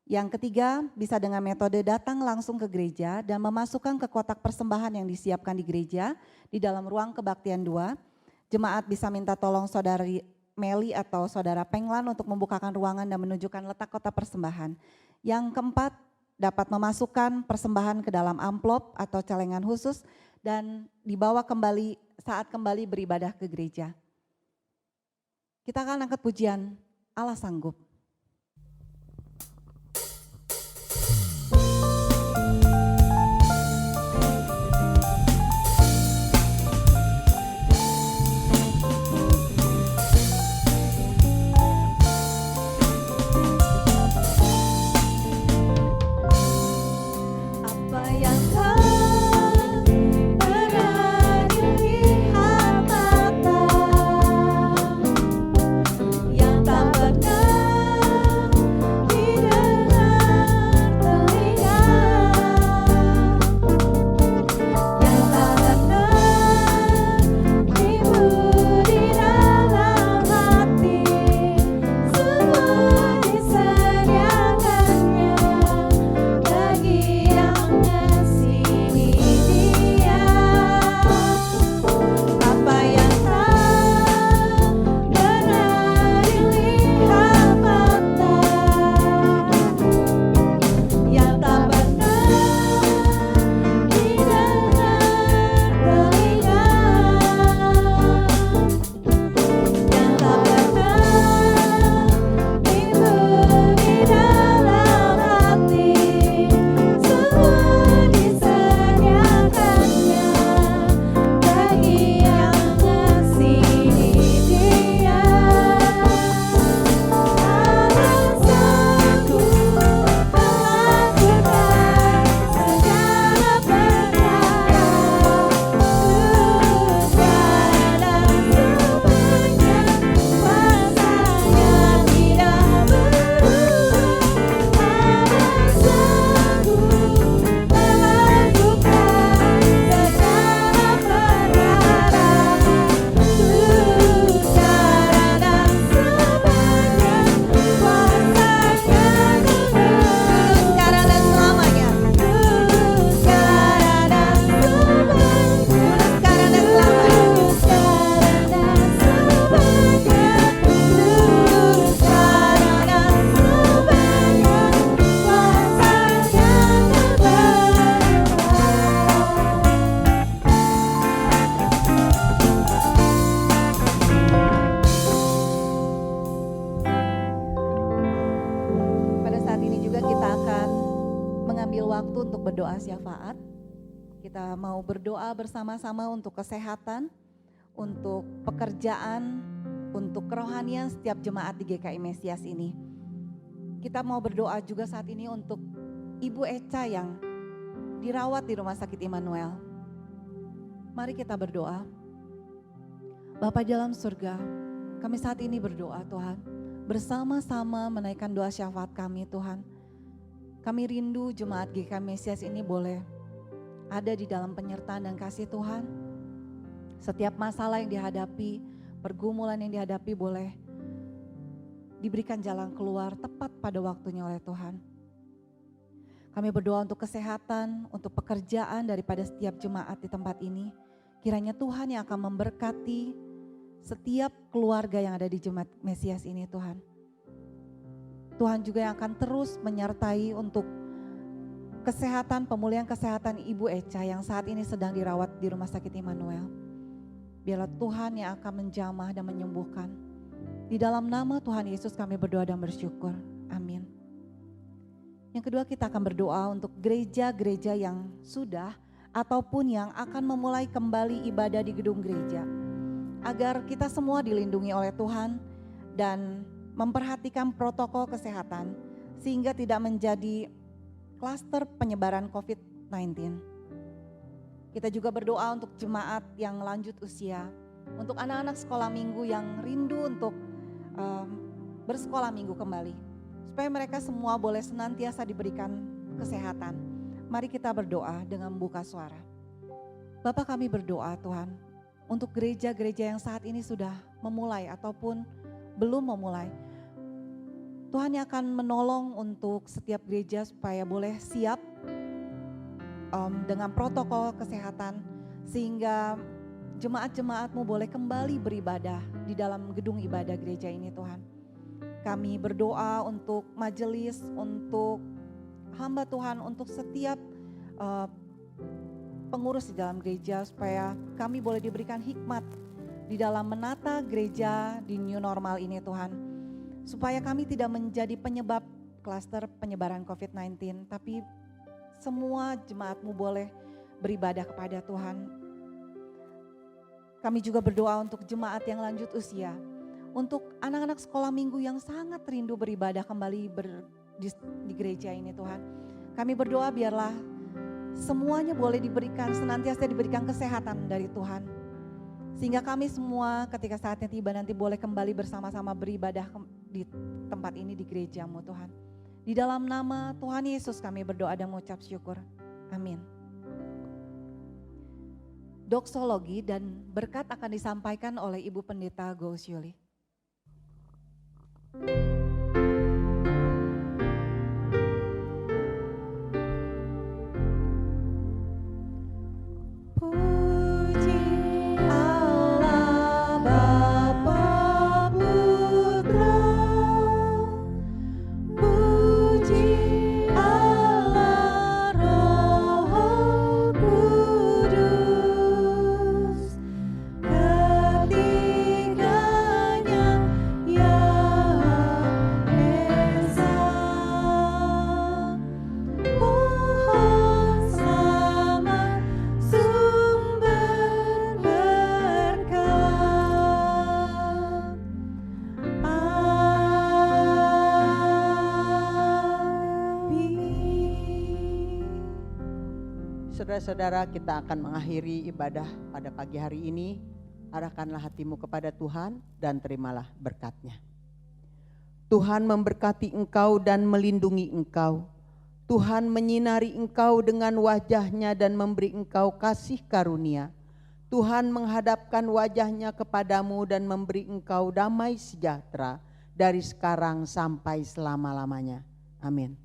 Yang ketiga bisa dengan metode datang langsung ke gereja dan memasukkan ke kotak persembahan yang disiapkan di gereja di dalam ruang kebaktian 2. Jemaat bisa minta tolong saudari Meli atau saudara Penglan untuk membukakan ruangan dan menunjukkan letak kotak persembahan. Yang keempat dapat memasukkan persembahan ke dalam amplop atau celengan khusus dan dibawa kembali saat kembali beribadah ke gereja. Kita akan angkat pujian Allah Sanggup. Berdoa syafaat, kita mau berdoa bersama-sama untuk kesehatan, untuk pekerjaan, untuk kerohanian setiap jemaat di GKI Mesias ini. Kita mau berdoa juga saat ini untuk Ibu Eca yang dirawat di Rumah Sakit Immanuel. Mari kita berdoa. Bapa dalam surga, kami saat ini berdoa Tuhan, bersama-sama menaikkan doa syafaat kami Tuhan. Kami rindu jemaat GKI Mesias ini boleh ada di dalam penyertaan dan kasih Tuhan. Setiap masalah yang dihadapi, pergumulan yang dihadapi boleh diberikan jalan keluar tepat pada waktunya oleh Tuhan. Kami berdoa untuk kesehatan, untuk pekerjaan daripada setiap jemaat di tempat ini. Kiranya Tuhan yang akan memberkati setiap keluarga yang ada di jemaat Mesias ini Tuhan. Tuhan juga yang akan terus menyertai untuk kesehatan, pemulihan kesehatan Ibu Eca yang saat ini sedang dirawat di Rumah Sakit Immanuel. Biarlah Tuhan yang akan menjamah dan menyembuhkan. Di dalam nama Tuhan Yesus kami berdoa dan bersyukur. Amin. Yang kedua kita akan berdoa untuk gereja-gereja yang sudah ataupun yang akan memulai kembali ibadah di gedung gereja. Agar kita semua dilindungi oleh Tuhan dan memperhatikan protokol kesehatan sehingga tidak menjadi klaster penyebaran COVID-19. Kita juga berdoa untuk jemaat yang lanjut usia, untuk anak-anak sekolah minggu yang rindu untuk bersekolah minggu kembali, supaya mereka semua boleh senantiasa diberikan kesehatan. Mari kita berdoa dengan membuka suara. Bapa, kami berdoa Tuhan, untuk gereja-gereja yang saat ini sudah memulai ataupun belum memulai. Tuhan yang akan menolong untuk setiap gereja supaya boleh siap dengan protokol kesehatan, sehingga jemaat-jemaat-Mu boleh kembali beribadah di dalam gedung ibadah gereja ini Tuhan. Kami berdoa untuk majelis, untuk hamba Tuhan, untuk setiap pengurus di dalam gereja, supaya kami boleh diberikan hikmat di dalam menata gereja di new normal ini Tuhan. Supaya kami tidak menjadi penyebab klaster penyebaran COVID-19, tapi semua jemaat-Mu boleh beribadah kepada Tuhan. Kami juga berdoa untuk jemaat yang lanjut usia, untuk anak-anak sekolah minggu yang sangat rindu beribadah kembali di gereja ini Tuhan. Kami berdoa biarlah semuanya boleh senantiasa diberikan kesehatan dari Tuhan. Sehingga kami semua ketika saatnya tiba nanti boleh kembali bersama-sama beribadah di tempat ini di gereja-Mu Tuhan. Di dalam nama Tuhan Yesus kami berdoa dan mengucap syukur. Amin. Doksologi dan berkat akan disampaikan oleh Ibu Pendeta Gous Yuli. Saudara-saudara, kita akan mengakhiri ibadah pada pagi hari ini. Arahkanlah hatimu kepada Tuhan dan terimalah berkat-Nya. Tuhan memberkati engkau dan melindungi engkau. Tuhan menyinari engkau dengan wajah-Nya dan memberi engkau kasih karunia. Tuhan menghadapkan wajah-Nya kepadamu dan memberi engkau damai sejahtera dari sekarang sampai selama-lamanya. Amin.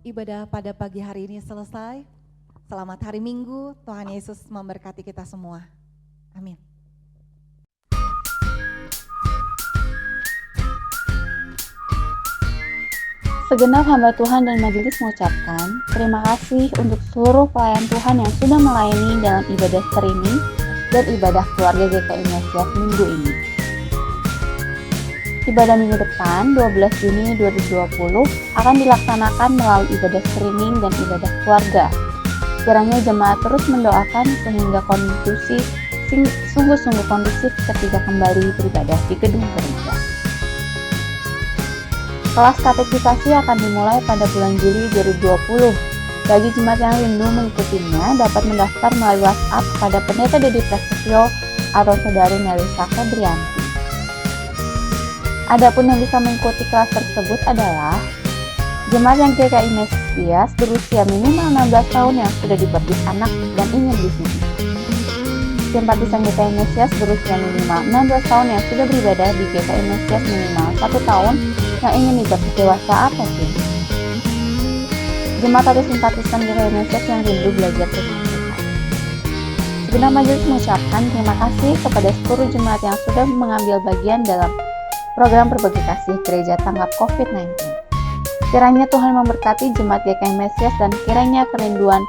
Ibadah pada pagi hari ini selesai. Selamat hari Minggu, Tuhan Yesus memberkati kita semua. Amin. Segenap hamba Tuhan dan majelis mengucapkan terima kasih untuk seluruh pelayan Tuhan yang sudah melayani dalam ibadah streaming dan ibadah keluarga GKI Mesias minggu ini. Ibadah minggu depan 12 Juni 2020 akan dilaksanakan melalui ibadah streaming dan ibadah keluarga. Kiranya jemaat terus mendoakan sehingga kondisi sungguh-sungguh kondusif ketika kembali beribadah di gedung gereja. Kelas katekisasi akan dimulai pada bulan Juli 2020. Bagi jemaat yang rindu mengikutinya dapat mendaftar melalui WhatsApp pada Pendeta Dedi Prasetyo atau Saudari Melisa Febrianti. Adapun yang bisa mengikuti kelas tersebut adalah jemaat yang GKI Mesias berusia minimal 16 tahun yang sudah dibaptis anak dan ingin di sini. Simpatisan GKI Mesias berusia minimal 16 tahun yang sudah beribadah di GKI Mesias minimal 1 tahun yang ingin dibaptis dewasa apapun. Jemaat atau simpatisan GKI Mesias yang rindu belajar firman Tuhan. Segenap majelis mengucapkan terima kasih kepada seluruh jemaat yang sudah mengambil bagian dalam program berbagi kasih gereja tanggap COVID-19. Kiranya Tuhan memberkati jemaat GKI Mesias dan kiranya kerinduan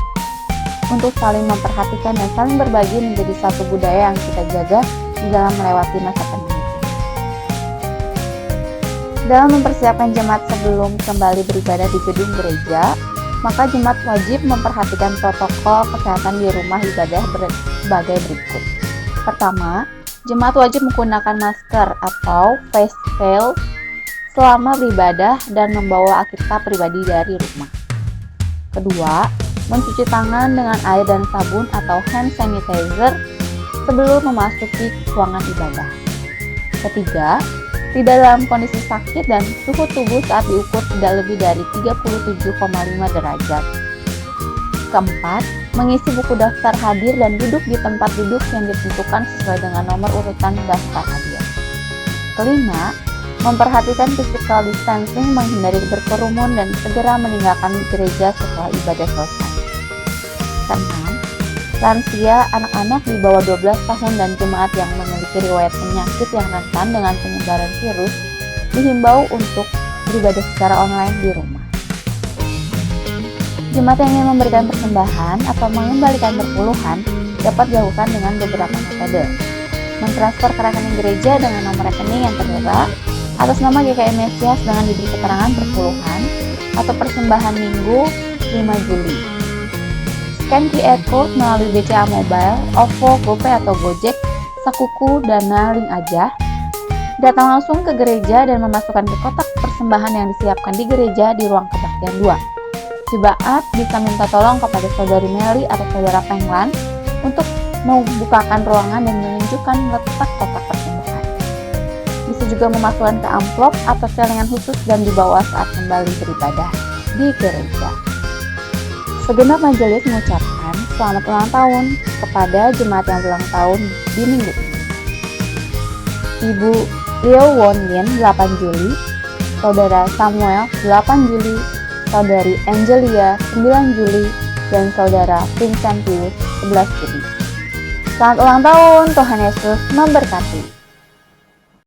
untuk saling memperhatikan dan saling berbagi menjadi satu budaya yang kita jaga di dalam melewati masa pandemi. Dalam mempersiapkan jemaat sebelum kembali beribadah di gedung gereja, maka jemaat wajib memperhatikan protokol kesehatan di rumah ibadah sebagai berikut. Pertama, jemaat wajib menggunakan masker atau face shield selama beribadah dan membawa Alkitab pribadi dari rumah. Kedua, mencuci tangan dengan air dan sabun atau hand sanitizer sebelum memasuki ruangan ibadah. Ketiga, tidak dalam kondisi sakit dan suhu tubuh saat diukur tidak lebih dari 37,5 derajat. Keempat, mengisi buku daftar hadir dan duduk di tempat duduk yang ditentukan sesuai dengan nomor urutan daftar hadir. Kelima, memperhatikan physical distancing, menghindari berkerumun dan segera meninggalkan gereja setelah ibadah selesai. Keenam, lansia, anak-anak di bawah 12 tahun dan jemaat yang memiliki riwayat penyakit yang rentan dengan penyebaran virus dihimbau untuk beribadah secara online di rumah. Jemaat yang ingin memberikan persembahan atau mengembalikan perpuluhan dapat dilakukan dengan beberapa metode. Mentransfer ke rekening gereja dengan nomor rekening yang tertera atas nama GKI Mesias dengan diberi keterangan perpuluhan atau persembahan minggu 5 Juli. Scan QR Code melalui BCA Mobile, OVO, GoPay atau Gojek, Sakuku, Dana, Link Aja. Datang langsung ke gereja dan memasukkan ke kotak persembahan yang disiapkan di gereja di ruang kebaktian 2. Jemaat bisa minta tolong kepada Saudari Meli atau Saudara Penglan untuk membukakan ruangan dan menunjukkan letak kotak persembahan. Bisa juga memasukkan ke amplop atau celengan khusus dan dibawa saat kembali beribadah di gereja. Segenap majelis mengucapkan selamat ulang tahun kepada jemaat yang ulang tahun di minggu ini. Ibu Leo Won Yin 8 Juli, Saudara Samuel 8 Juli, Saudari Angelia 9 Juli, dan Saudara Vincentius 11 Juli. Selamat ulang tahun, Tuhan Yesus memberkati.